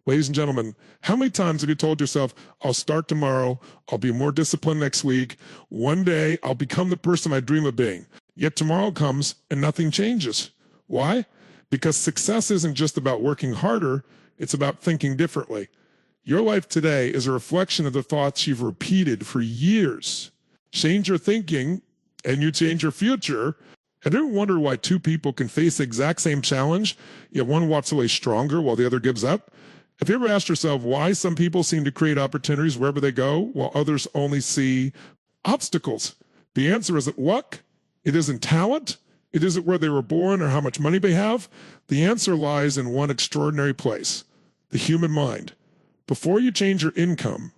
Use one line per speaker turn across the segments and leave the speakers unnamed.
Ladies and gentlemen, how many times have you told yourself, I'll start tomorrow, I'll be more disciplined next week, one day I'll become the person I dream of being. Yet tomorrow comes and nothing changes. Why? Because success isn't just about working harder, it's about thinking differently. Your life today is a reflection of the thoughts you've repeated for years. Change your thinking and you change your future. And ever wonder why two people can face the exact same challenge, yet one walks away stronger while the other gives up? Have you ever asked yourself why some people seem to create opportunities wherever they go, while others only see obstacles? The answer isn't luck. It isn't talent. It isn't where they were born or how much money they have. The answer lies in one extraordinary place: the human mind. Before you change your income,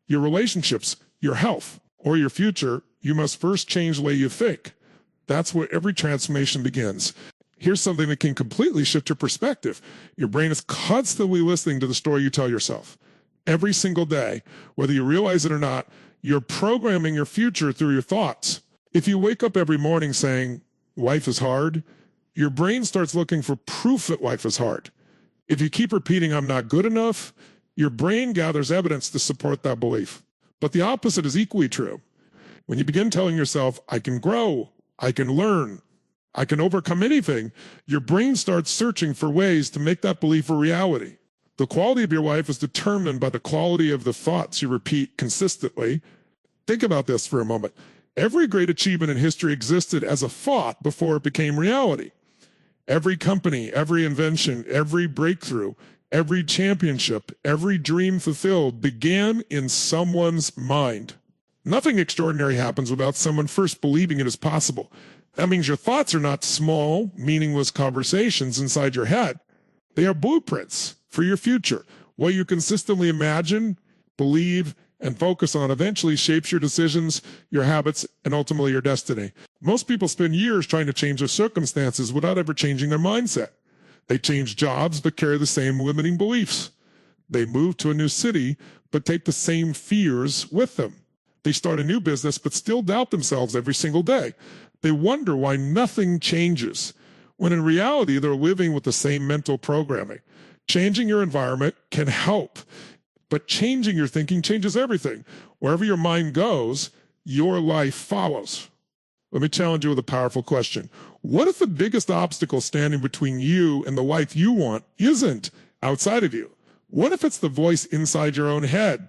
your relationships, your health, or your future, you must first change the way you think. That's where every transformation begins. Here's something that can completely shift your perspective. Your brain is constantly listening to the story you tell yourself. Every single day, whether you realize it or not, you're programming your future through your thoughts. If you wake up every morning saying, life is hard, your brain starts looking for proof that life is hard. If you keep repeating, I'm not good enough, your brain gathers evidence to support that belief. But the opposite is equally true. When you begin telling yourself, I can grow, I can learn, I can overcome anything, your brain starts searching for ways to make that belief a reality. The quality of your life is determined by the quality of the thoughts you repeat consistently. Think about this for a moment. Every great achievement in history existed as a thought before it became reality. Every company, every invention, every breakthrough, every championship, every dream fulfilled began in someone's mind. Nothing extraordinary happens without someone first believing it is possible. That means your thoughts are not small, meaningless conversations inside your head. They are blueprints for your future. What you consistently imagine, believe, and focus on eventually shapes your decisions, your habits, and ultimately your destiny. Most people spend years trying to change their circumstances without ever changing their mindset. They change jobs but carry the same limiting beliefs. They move to a new city but take the same fears with them. They start a new business but still doubt themselves every single day. They wonder why nothing changes, when in reality they're living with the same mental programming. Changing your environment can help, but changing your thinking changes everything. Wherever your mind goes, your life follows. Let me challenge you with a powerful question. What if the biggest obstacle standing between you and the life you want isn't outside of you? What if it's the voice inside your own head?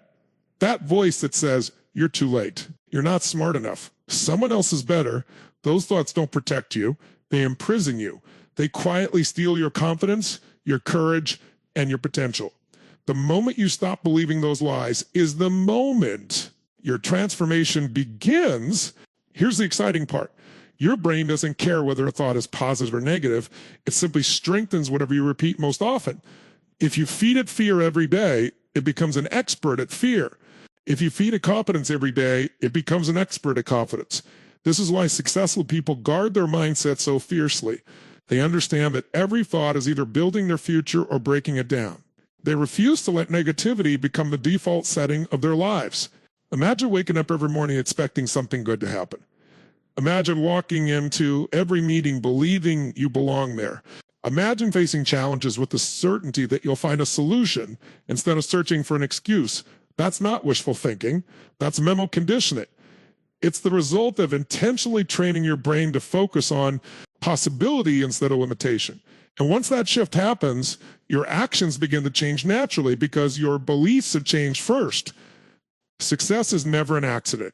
That voice that says, you're too late. You're not smart enough. Someone else is better. Those thoughts don't protect you. They imprison you. They quietly steal your confidence, your courage, and your potential. The moment you stop believing those lies is the moment your transformation begins. Here's the exciting part. Your brain doesn't care whether a thought is positive or negative. It simply strengthens whatever you repeat most often. If you feed it fear every day, it becomes an expert at fear. If you feed it confidence every day, it becomes an expert at confidence. This is why successful people guard their mindset so fiercely. They understand that every thought is either building their future or breaking it down. They refuse to let negativity become the default setting of their lives. Imagine waking up every morning expecting something good to happen. Imagine walking into every meeting believing you belong there. Imagine facing challenges with the certainty that you'll find a solution instead of searching for an excuse. That's not wishful thinking. That's mental conditioning. It's the result of intentionally training your brain to focus on possibility instead of limitation. And once that shift happens, your actions begin to change naturally because your beliefs have changed first. Success is never an accident.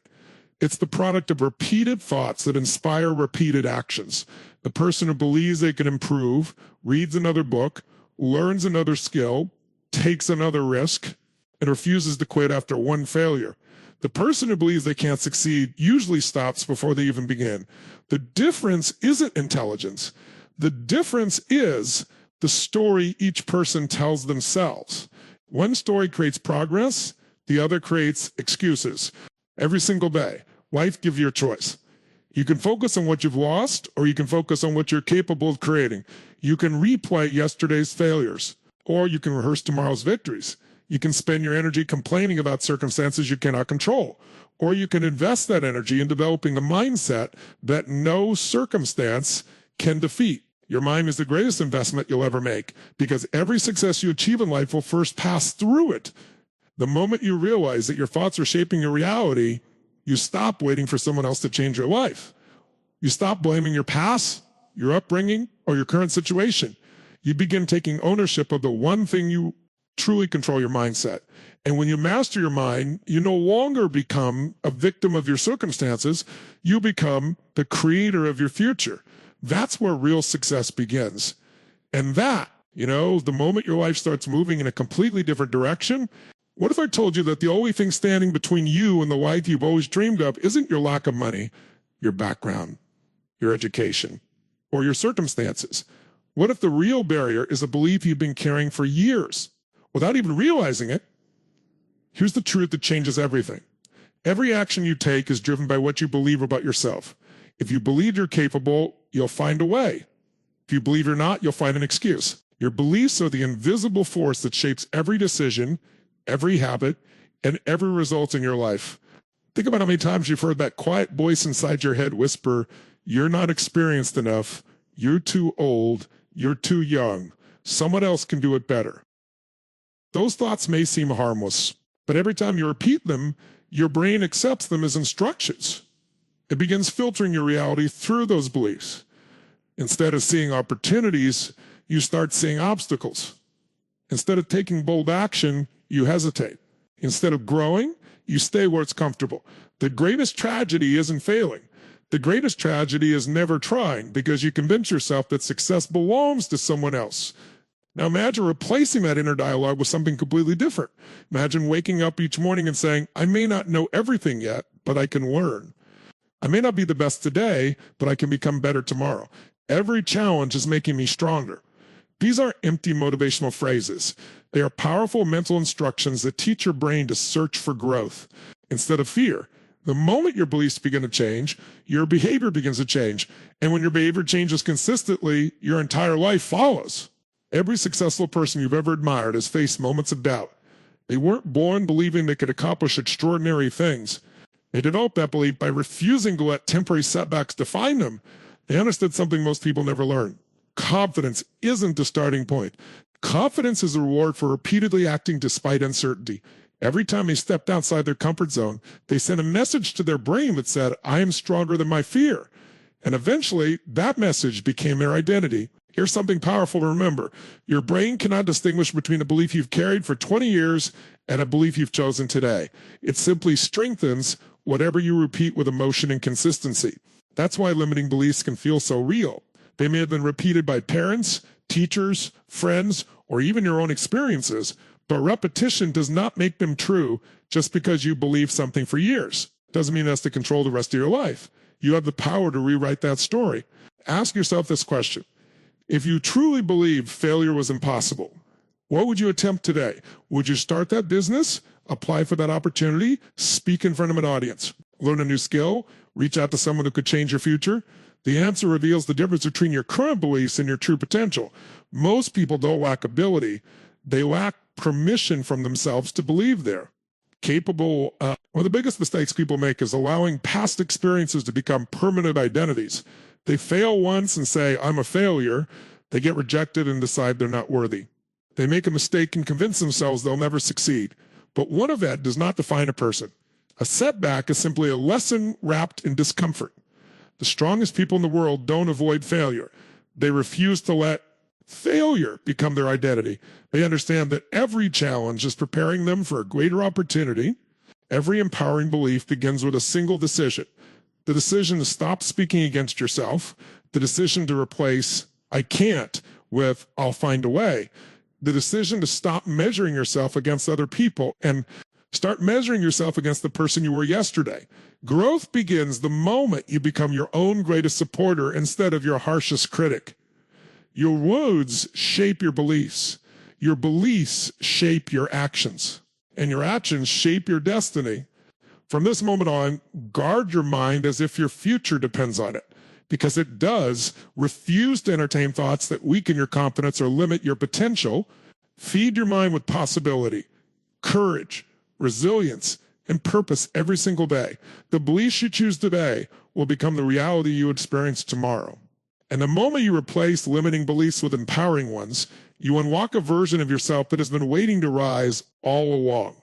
It's the product of repeated thoughts that inspire repeated actions. The person who believes they can improve, reads another book, learns another skill, takes another risk, and refuses to quit after one failure. The person who believes they can't succeed usually stops before they even begin. The difference isn't intelligence. The difference is the story each person tells themselves. One story creates progress, the other creates excuses. Every single day, life gives you a choice. You can focus on what you've lost, or you can focus on what you're capable of creating. You can replay yesterday's failures, or you can rehearse tomorrow's victories. You can spend your energy complaining about circumstances you cannot control, or you can invest that energy in developing a mindset that no circumstance can defeat. Your mind is the greatest investment you'll ever make because every success you achieve in life will first pass through it. The moment you realize that your thoughts are shaping your reality, you stop waiting for someone else to change your life. You stop blaming your past, your upbringing, or your current situation. You begin taking ownership of the one thing you truly control, your mindset. And when you master your mind, you no longer become a victim of your circumstances. You become the creator of your future. That's where real success begins. And that, the moment your life starts moving in a completely different direction, what if I told you that the only thing standing between you and the life you've always dreamed of isn't your lack of money, your background, your education, or your circumstances? What if the real barrier is a belief you've been carrying for years without even realizing it? Here's the truth that changes everything. Every action you take is driven by what you believe about yourself. If you believe you're capable, you'll find a way. If you believe you're not, you'll find an excuse. Your beliefs are the invisible force that shapes every decision, every habit, and every result in your life. Think about how many times you've heard that quiet voice inside your head whisper, "You're not experienced enough, you're too old, you're too young, someone else can do it better." Those thoughts may seem harmless, but every time you repeat them, your brain accepts them as instructions. It begins filtering your reality through those beliefs. Instead of seeing opportunities, you start seeing obstacles. Instead of taking bold action, you hesitate. Instead of growing, you stay where it's comfortable. The greatest tragedy isn't failing. The greatest tragedy is never trying because you convince yourself that success belongs to someone else. Now imagine replacing that inner dialogue with something completely different. Imagine waking up each morning and saying, "I may not know everything yet, but I can learn. I may not be the best today, but I can become better tomorrow. Every challenge is making me stronger." These aren't empty motivational phrases. They are powerful mental instructions that teach your brain to search for growth instead of fear. The moment your beliefs begin to change, your behavior begins to change. And when your behavior changes consistently, your entire life follows. Every successful person you've ever admired has faced moments of doubt. They weren't born believing they could accomplish extraordinary things. They developed that belief by refusing to let temporary setbacks define them. They understood something most people never learn. Confidence isn't the starting point. Confidence is a reward for repeatedly acting despite uncertainty. Every time they stepped outside their comfort zone, they sent a message to their brain that said, "I am stronger than my fear." And eventually, that message became their identity. Here's something powerful to remember. Your brain cannot distinguish between a belief you've carried for 20 years and a belief you've chosen today. It simply strengthens whatever you repeat with emotion and consistency. That's why limiting beliefs can feel so real. They may have been repeated by parents, teachers, friends, or even your own experiences, but repetition does not make them true just because you believe something for years. Doesn't mean that's to control the rest of your life. You have the power to rewrite that story. Ask yourself this question. If you truly believed failure was impossible, what would you attempt today? Would you start that business, apply for that opportunity, speak in front of an audience, learn a new skill, reach out to someone who could change your future? The answer reveals the difference between your current beliefs and your true potential. Most people don't lack ability. They lack permission from themselves to believe they're capable. One of the biggest mistakes people make is allowing past experiences to become permanent identities. They fail once and say, "I'm a failure." They get rejected and decide they're not worthy. They make a mistake and convince themselves they'll never succeed. But one event does not define a person. A setback is simply a lesson wrapped in discomfort. The strongest people in the world don't avoid failure. They refuse to let failure become their identity. They understand that every challenge is preparing them for a greater opportunity. Every empowering belief begins with a single decision. The decision to stop speaking against yourself. The decision to replace "I can't" with "I'll find a way." The decision to stop measuring yourself against other people and start measuring yourself against the person you were yesterday. Growth begins the moment you become your own greatest supporter instead of your harshest critic. Your words shape your beliefs. Your beliefs shape your actions. And your actions shape your destiny. From this moment on, guard your mind as if your future depends on it. Because it does. Refuse to entertain thoughts that weaken your confidence or limit your potential. Feed your mind with possibility, courage, resilience, and purpose every single day. The beliefs you choose today will become the reality you experience tomorrow. And the moment you replace limiting beliefs with empowering ones, you unlock a version of yourself that has been waiting to rise all along.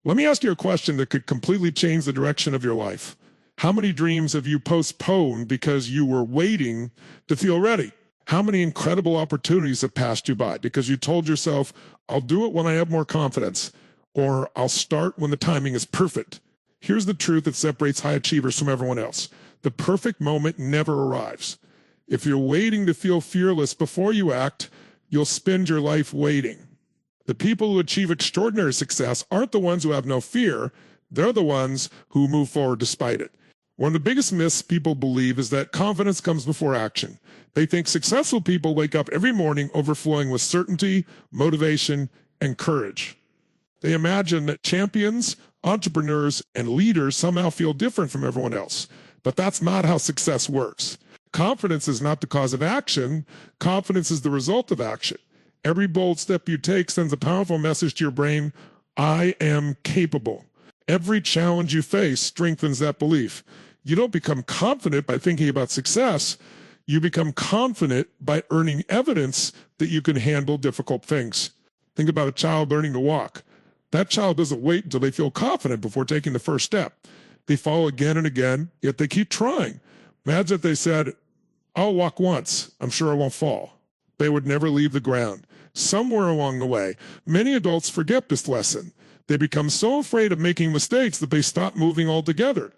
Let me ask you a question that could completely change the direction of your life. How many dreams have you postponed because you were waiting to feel ready? How many incredible opportunities have passed you by because you told yourself, I'll do it when I have more confidence, or I'll start when the timing is perfect? Here's the truth that separates high achievers from everyone else. The perfect moment never arrives. If you're waiting to feel fearless before you act, you'll spend your life waiting. The people who achieve extraordinary success aren't the ones who have no fear. They're the ones who move forward despite it. One of the biggest myths people believe is that confidence comes before action. They think successful people wake up every morning overflowing with certainty, motivation, and courage. They imagine that champions, entrepreneurs, and leaders somehow feel different from everyone else. But that's not how success works. Confidence is not the cause of action. Confidence is the result of action. Every bold step you take sends a powerful message to your brain, I am capable. Every challenge you face strengthens that belief. You don't become confident by thinking about success. You become confident by earning evidence that you can handle difficult things. Think about a child learning to walk. That child doesn't wait until they feel confident before taking the first step. They fall again and again, yet they keep trying. Imagine if they said, I'll walk once, I'm sure I won't fall. They would never leave the ground. Somewhere along the way, many adults forget this lesson. They become so afraid of making mistakes that they stop moving altogether.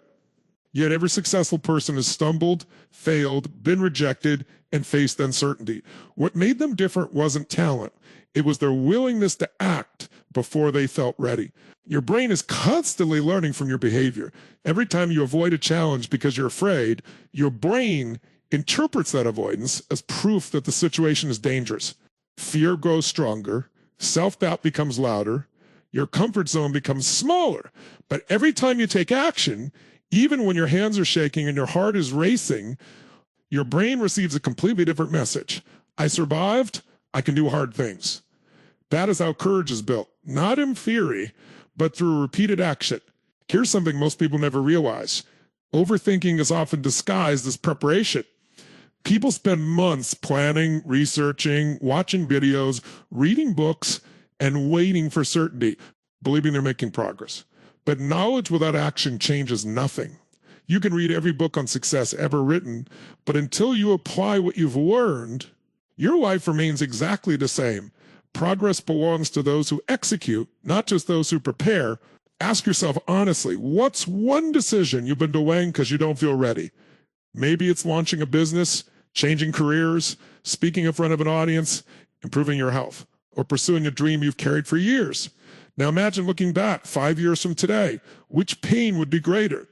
Yet every successful person has stumbled, failed, been rejected, and faced uncertainty. What made them different wasn't talent. It was their willingness to act before they felt ready. Your brain is constantly learning from your behavior. Every time you avoid a challenge because you're afraid, your brain interprets that avoidance as proof that the situation is dangerous. Fear grows stronger, self-doubt becomes louder, your comfort zone becomes smaller. But every time you take action, even when your hands are shaking and your heart is racing, your brain receives a completely different message. I survived, I can do hard things. That is how courage is built, not in theory, but through repeated action. Here's something most people never realize. Overthinking is often disguised as preparation. People spend months planning, researching, watching videos, reading books, and waiting for certainty, believing they're making progress. But knowledge without action changes nothing. You can read every book on success ever written, but until you apply what you've learned, your life remains exactly the same. Progress belongs to those who execute, not just those who prepare. Ask yourself honestly, what's one decision you've been delaying because you don't feel ready? Maybe it's launching a business, changing careers, speaking in front of an audience, improving your health, or pursuing a dream you've carried for years. Now imagine looking back 5 years from today. Which pain would be greater?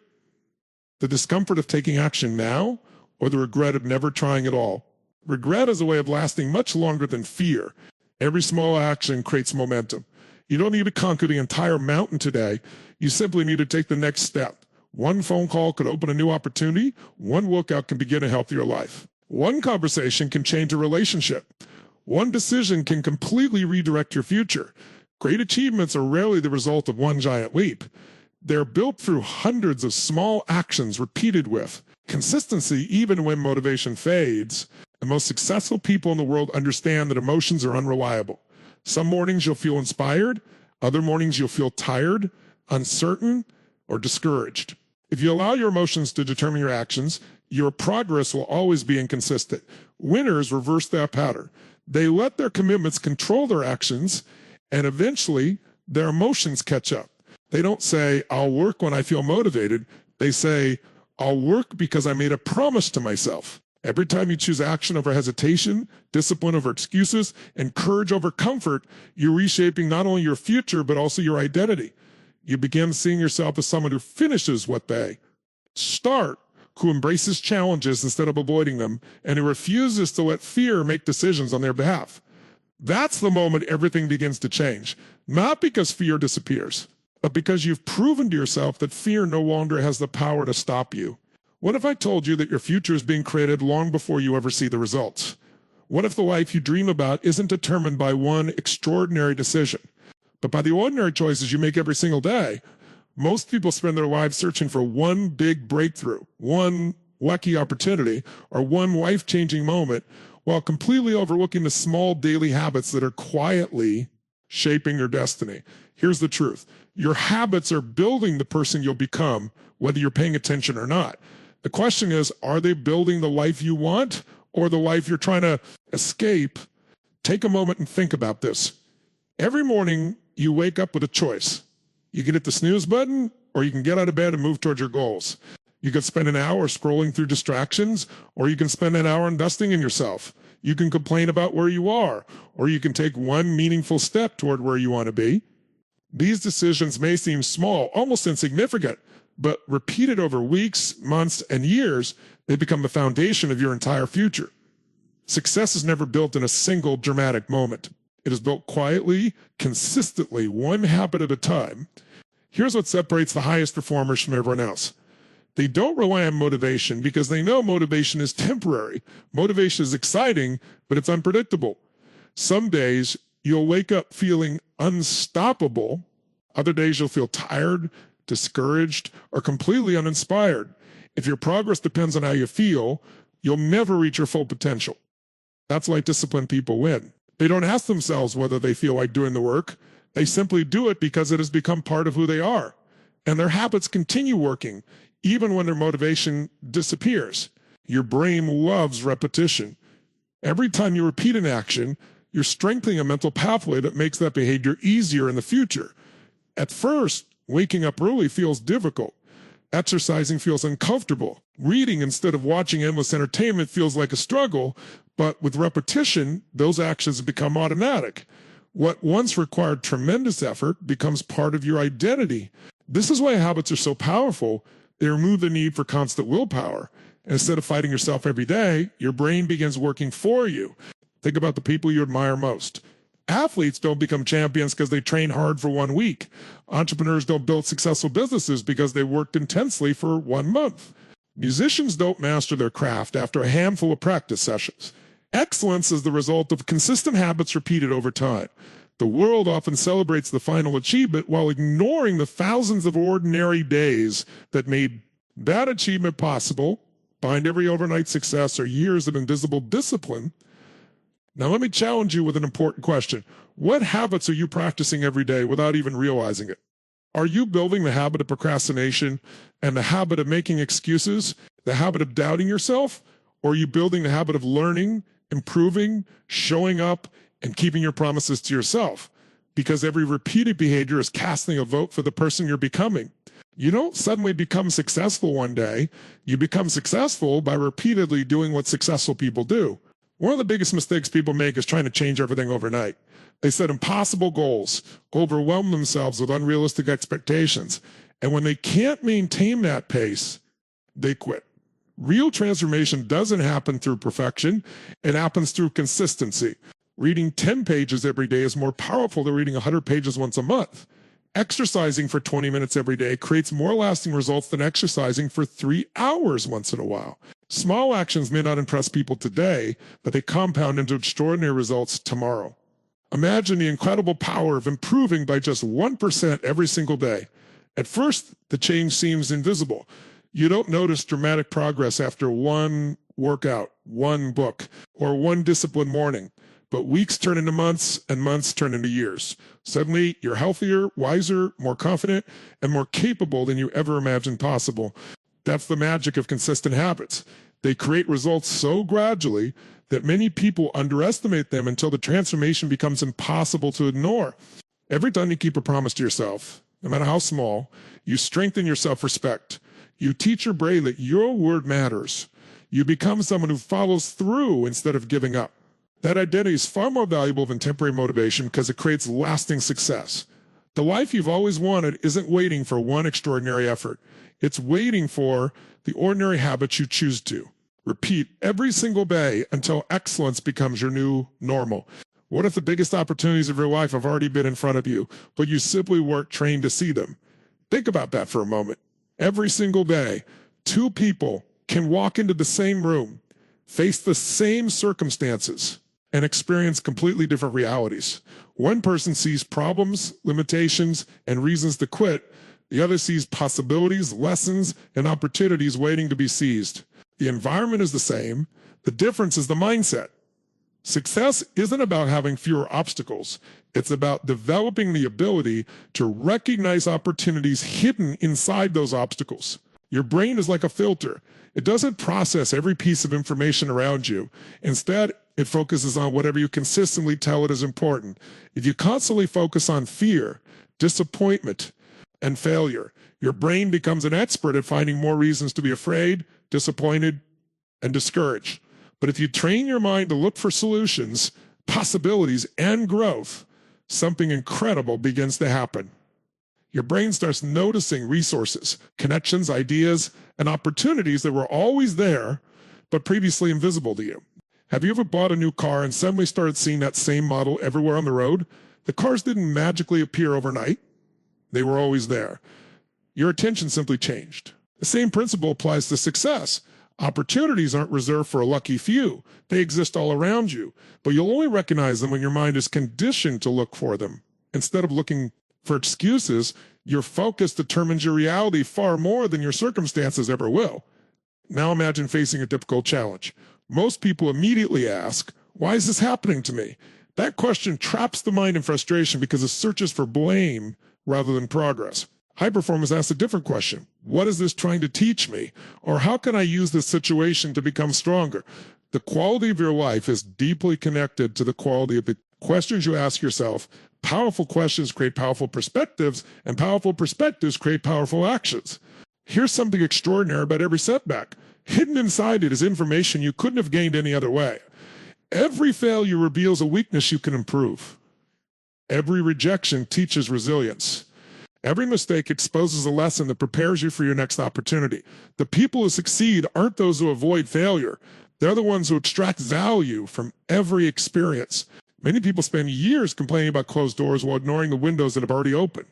The discomfort of taking action now, or the regret of never trying at all? Regret is a way of lasting much longer than fear. Every small action creates momentum. You don't need to conquer the entire mountain today. You simply need to take the next step. One phone call could open a new opportunity. One workout can begin a healthier life. One conversation can change a relationship. One decision can completely redirect your future. Great achievements are rarely the result of one giant leap. They're built through hundreds of small actions repeated with consistency. Even when motivation fades, the most successful people in the world understand that emotions are unreliable. Some mornings you'll feel inspired. Other mornings you'll feel tired, uncertain, or discouraged. If you allow your emotions to determine your actions, your progress will always be inconsistent. Winners reverse that pattern. They let their commitments control their actions, and eventually their emotions catch up. They don't say, I'll work when I feel motivated. They say, I'll work because I made a promise to myself. Every time you choose action over hesitation, discipline over excuses, and courage over comfort, you're reshaping not only your future, but also your identity. You begin seeing yourself as someone who finishes what they start, who embraces challenges instead of avoiding them, and who refuses to let fear make decisions on their behalf. That's the moment everything begins to change, not because fear disappears, but because you've proven to yourself that fear no longer has the power to stop you. What if I told you that your future is being created long before you ever see the results? What if the life you dream about isn't determined by one extraordinary decision, but by the ordinary choices you make every single day? Most people spend their lives searching for one big breakthrough, one wacky opportunity or one life-changing moment, while completely overlooking the small daily habits that are quietly shaping your destiny. Here's the truth. Your habits are building the person you'll become, whether you're paying attention or not. The question is, are they building the life you want or the life you're trying to escape? Take a moment and think about this. Every morning, you wake up with a choice. You can hit the snooze button, or you can get out of bed and move towards your goals. You can spend an hour scrolling through distractions, or you can spend an hour investing in yourself. You can complain about where you are, or you can take one meaningful step toward where you want to be. These decisions may seem small, almost insignificant, but repeated over weeks, months, and years, they become the foundation of your entire future. Success is never built in a single dramatic moment. It is built quietly, consistently, one habit at a time. Here's what separates the highest performers from everyone else. They don't rely on motivation because they know motivation is temporary. Motivation is exciting, but it's unpredictable. Some days you'll wake up feeling unstoppable. Other days you'll feel tired, discouraged, or completely uninspired. If your progress depends on how you feel, you'll never reach your full potential. That's why disciplined people win. They don't ask themselves whether they feel like doing the work. They simply do it because it has become part of who they are. And their habits continue working, even when their motivation disappears. Your brain loves repetition. Every time you repeat an action, you're strengthening a mental pathway that makes that behavior easier in the future. At first, waking up early feels difficult. Exercising feels uncomfortable. Reading instead of watching endless entertainment feels like a struggle, but with repetition, those actions become automatic. What once required tremendous effort becomes part of your identity. This is why habits are so powerful. They remove the need for constant willpower. And instead of fighting yourself every day, your brain begins working for you. Think about the people you admire most. Athletes don't become champions because they train hard for 1 week. Entrepreneurs don't build successful businesses because they worked intensely for 1 month. Musicians don't master their craft after a handful of practice sessions. Excellence is the result of consistent habits repeated over time. The world often celebrates the final achievement while ignoring the thousands of ordinary days that made that achievement possible. Behind every overnight success are years of invisible discipline. Now let me challenge you with an important question. What habits are you practicing every day without even realizing it? Are you building the habit of procrastination and the habit of making excuses, the habit of doubting yourself? Or are you building the habit of learning, improving, showing up, and keeping your promises to yourself? Because every repeated behavior is casting a vote for the person you're becoming. You don't suddenly become successful one day. You become successful by repeatedly doing what successful people do. One of the biggest mistakes people make is trying to change everything overnight. They set impossible goals, overwhelm themselves with unrealistic expectations, and when they can't maintain that pace, they quit. Real transformation doesn't happen through perfection. It happens through consistency. Reading 10 pages every day is more powerful than reading 100 pages once a month. Exercising for 20 minutes every day creates more lasting results than exercising for 3 hours once in a while. Small actions may not impress people today, but they compound into extraordinary results tomorrow. Imagine the incredible power of improving by just 1% every single day. At first, the change seems invisible. You don't notice dramatic progress after one workout, one book, or one disciplined morning. But weeks turn into months, and months turn into years. Suddenly, you're healthier, wiser, more confident, and more capable than you ever imagined possible. That's the magic of consistent habits. They create results so gradually that many people underestimate them until the transformation becomes impossible to ignore. Every time you keep a promise to yourself, no matter how small, you strengthen your self-respect. You teach your brain that your word matters. You become someone who follows through instead of giving up. That identity is far more valuable than temporary motivation because it creates lasting success. The life you've always wanted isn't waiting for one extraordinary effort. It's waiting for the ordinary habits you choose to repeat every single day until excellence becomes your new normal. What if the biggest opportunities of your life have already been in front of you, but you simply weren't trained to see them? Think about that for a moment. Every single day, 2 people can walk into the same room, face the same circumstances, and experience completely different realities. One person sees problems, limitations, and reasons to quit. The other sees possibilities, lessons, and opportunities waiting to be seized. The environment is the same. The difference is the mindset. Success isn't about having fewer obstacles. It's about developing the ability to recognize opportunities hidden inside those obstacles. Your brain is like a filter. It doesn't process every piece of information around you. Instead, it focuses on whatever you consistently tell it is important. If you constantly focus on fear, disappointment, and failure, your brain becomes an expert at finding more reasons to be afraid, disappointed, and discouraged. But if you train your mind to look for solutions, possibilities, and growth, something incredible begins to happen. Your brain starts noticing resources, connections, ideas, and opportunities that were always there, but previously invisible to you. Have you ever bought a new car and suddenly started seeing that same model everywhere on the road? The cars didn't magically appear overnight. They were always there. Your attention simply changed. The same principle applies to success. Opportunities aren't reserved for a lucky few. They exist all around you, but you'll only recognize them when your mind is conditioned to look for them. Instead of looking for excuses, your focus determines your reality far more than your circumstances ever will. Now imagine facing a difficult challenge. Most people immediately ask, why is this happening to me? That question traps the mind in frustration because it searches for blame rather than progress. High performers ask a different question. What is this trying to teach me? Or how can I use this situation to become stronger? The quality of your life is deeply connected to the quality of the questions you ask yourself. Powerful questions create powerful perspectives, and powerful perspectives create powerful actions. Here's something extraordinary about every setback. Hidden inside it is information you couldn't have gained any other way. Every failure reveals a weakness you can improve. Every rejection teaches resilience. Every mistake exposes a lesson that prepares you for your next opportunity. The people who succeed aren't those who avoid failure. They're the ones who extract value from every experience. Many people spend years complaining about closed doors while ignoring the windows that have already opened.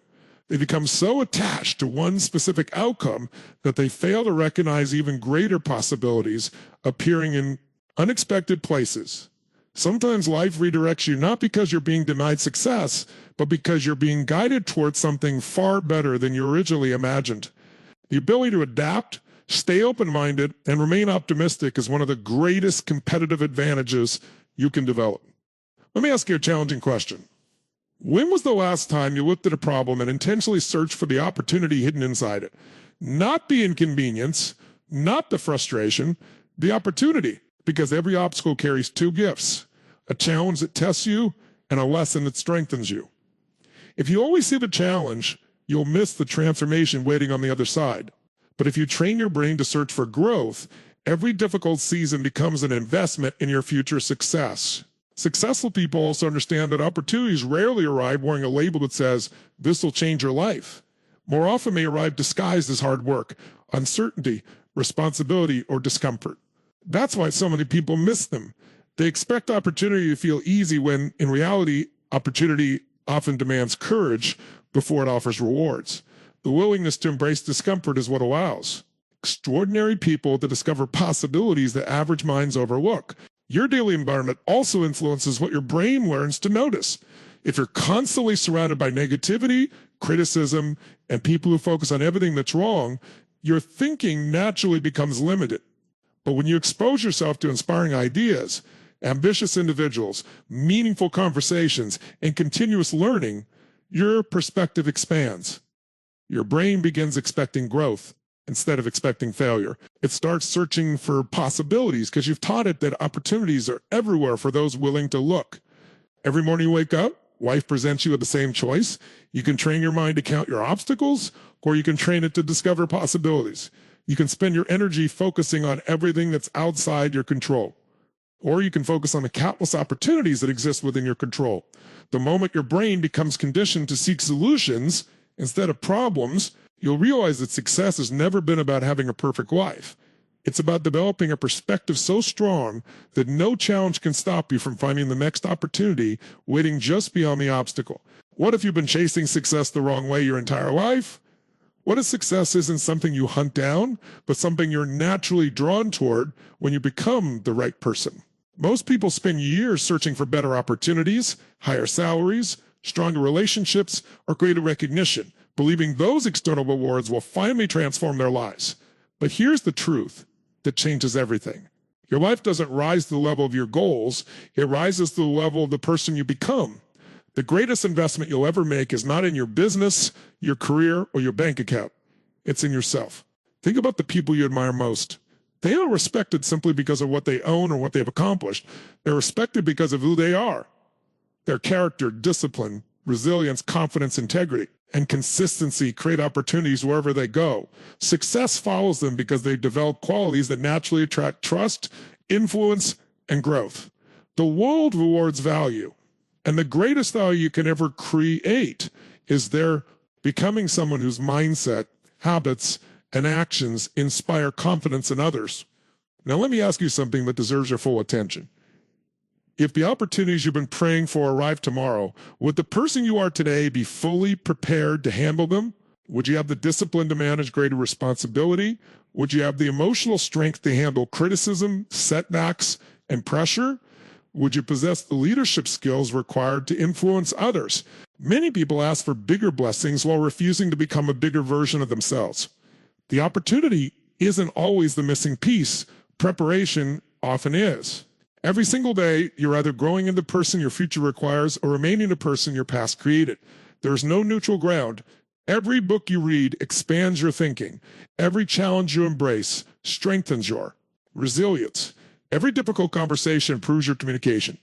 They become so attached to one specific outcome that they fail to recognize even greater possibilities appearing in unexpected places. Sometimes life redirects you not because you're being denied success, but because you're being guided towards something far better than you originally imagined. The ability to adapt, stay open-minded, and remain optimistic is one of the greatest competitive advantages you can develop. Let me ask you a challenging question. When was the last time you looked at a problem and intentionally searched for the opportunity hidden inside it? Not the inconvenience, not the frustration, the opportunity. Because every obstacle carries two gifts, a challenge that tests you and a lesson that strengthens you. If you always see the challenge, you'll miss the transformation waiting on the other side. But if you train your brain to search for growth, every difficult season becomes an investment in your future success. Successful people also understand that opportunities rarely arrive wearing a label that says, this will change your life. More often they arrive disguised as hard work, uncertainty, responsibility, or discomfort. That's why so many people miss them. They expect opportunity to feel easy when, in reality, opportunity often demands courage before it offers rewards. The willingness to embrace discomfort is what allows extraordinary people to discover possibilities that average minds overlook. Your daily environment also influences what your brain learns to notice. If you're constantly surrounded by negativity, criticism, and people who focus on everything that's wrong, your thinking naturally becomes limited. But when you expose yourself to inspiring ideas, ambitious individuals, meaningful conversations, and continuous learning, your perspective expands. Your brain begins expecting growth instead of expecting failure. It starts searching for possibilities because you've taught it that opportunities are everywhere for those willing to look. Every morning you wake up, life presents you with the same choice. You can train your mind to count your obstacles, or you can train it to discover possibilities. You can spend your energy focusing on everything that's outside your control. Or you can focus on the countless opportunities that exist within your control. The moment your brain becomes conditioned to seek solutions instead of problems, you'll realize that success has never been about having a perfect life. It's about developing a perspective so strong that no challenge can stop you from finding the next opportunity waiting just beyond the obstacle. What if you've been chasing success the wrong way your entire life? What if success isn't something you hunt down, but something you're naturally drawn toward when you become the right person? Most people spend years searching for better opportunities, higher salaries, stronger relationships, or greater recognition, believing those external rewards will finally transform their lives. But here's the truth. that changes everything. Your life doesn't rise to the level of your goals. It rises to the level of the person you become. The greatest investment you'll ever make is not in your business, your career, or your bank account. It's in yourself. Think about the people you admire most. They aren't respected simply because of what they own or what they've accomplished. They're respected because of who they are. Their character, discipline, resilience, confidence, integrity, and consistency create opportunities wherever they go. Success follows them because they develop qualities that naturally attract trust, influence, and growth. The world rewards value, and the greatest value you can ever create is their becoming someone whose mindset, habits, and actions inspire confidence in others. Now let me ask you something that deserves your full attention. If the opportunities you've been praying for arrive tomorrow, would the person you are today be fully prepared to handle them? Would you have the discipline to manage greater responsibility? Would you have the emotional strength to handle criticism, setbacks, and pressure? Would you possess the leadership skills required to influence others? Many people ask for bigger blessings while refusing to become a bigger version of themselves. The opportunity isn't always the missing piece. Preparation often is. Every single day, you're either growing into the person your future requires or remaining the person your past created. There's no neutral ground. Every book you read expands your thinking. Every challenge you embrace strengthens your resilience. Every difficult conversation improves your communication.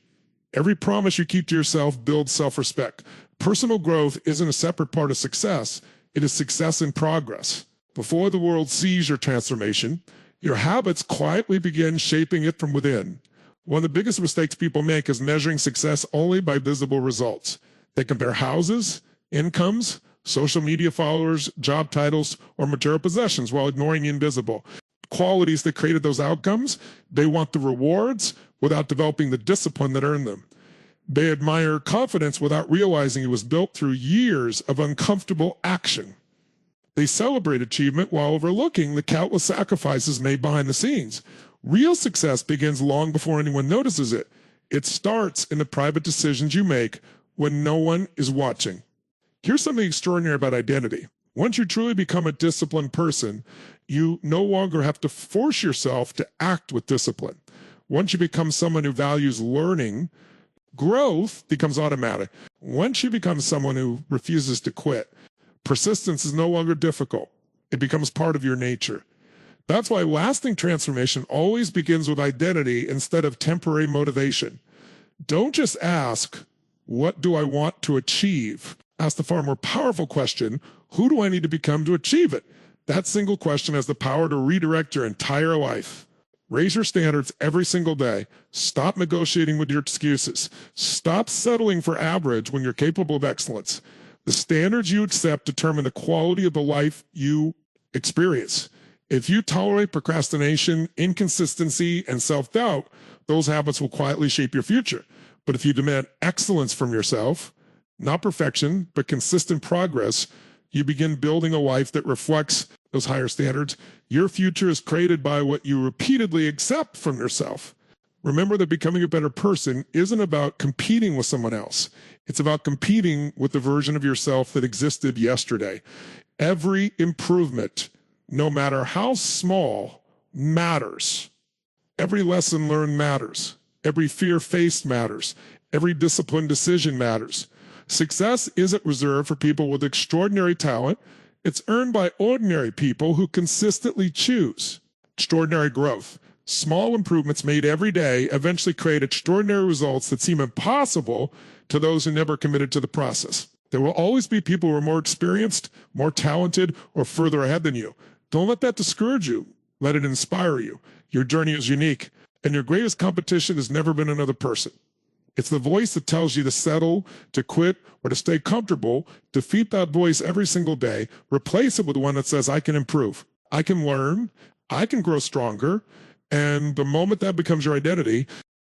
Every promise you keep to yourself builds self-respect. Personal growth isn't a separate part of success. It is success in progress. Before the world sees your transformation, your habits quietly begin shaping it from within. One of the biggest mistakes people make is measuring success only by visible results. They compare houses, incomes, social media followers, job titles, or material possessions while ignoring the invisible qualities that created those outcomes. They want the rewards without developing the discipline that earned them. They admire confidence without realizing it was built through years of uncomfortable action. They celebrate achievement while overlooking the countless sacrifices made behind the scenes. Real success begins long before anyone notices it. It starts in the private decisions you make when no one is watching. Here's something extraordinary about identity. Once you truly become a disciplined person, you no longer have to force yourself to act with discipline. Once you become someone who values learning, growth becomes automatic. Once you become someone who refuses to quit, persistence is no longer difficult. It becomes part of your nature. That's why lasting transformation always begins with identity instead of temporary motivation. Don't just ask, what do I want to achieve? Ask the far more powerful question, who do I need to become to achieve it? That single question has the power to redirect your entire life. Raise your standards every single day. Stop negotiating with your excuses. Stop settling for average when you're capable of excellence. The standards you accept determine the quality of the life you experience. If you tolerate procrastination, inconsistency, and self-doubt, those habits will quietly shape your future. But if you demand excellence from yourself, not perfection, but consistent progress, you begin building a life that reflects those higher standards. Your future is created by what you repeatedly accept from yourself. Remember that becoming a better person isn't about competing with someone else. It's about competing with the version of yourself that existed yesterday. Every improvement, no matter how small, matters. Every lesson learned matters. Every fear faced matters. Every disciplined decision matters. Success isn't reserved for people with extraordinary talent. It's earned by ordinary people who consistently choose extraordinary growth. Small improvements made every day eventually create extraordinary results that seem impossible to those who never committed to the process. There will always be people who are more experienced, more talented, or further ahead than you. Don't let that discourage you. Let it inspire you. Your journey is unique, and your greatest competition has never been another person. It's the voice that tells you to settle, to quit, or to stay comfortable. Defeat that voice every single day. Replace it with one that says, I can improve. I can learn. I can grow stronger. And the moment that becomes your identity,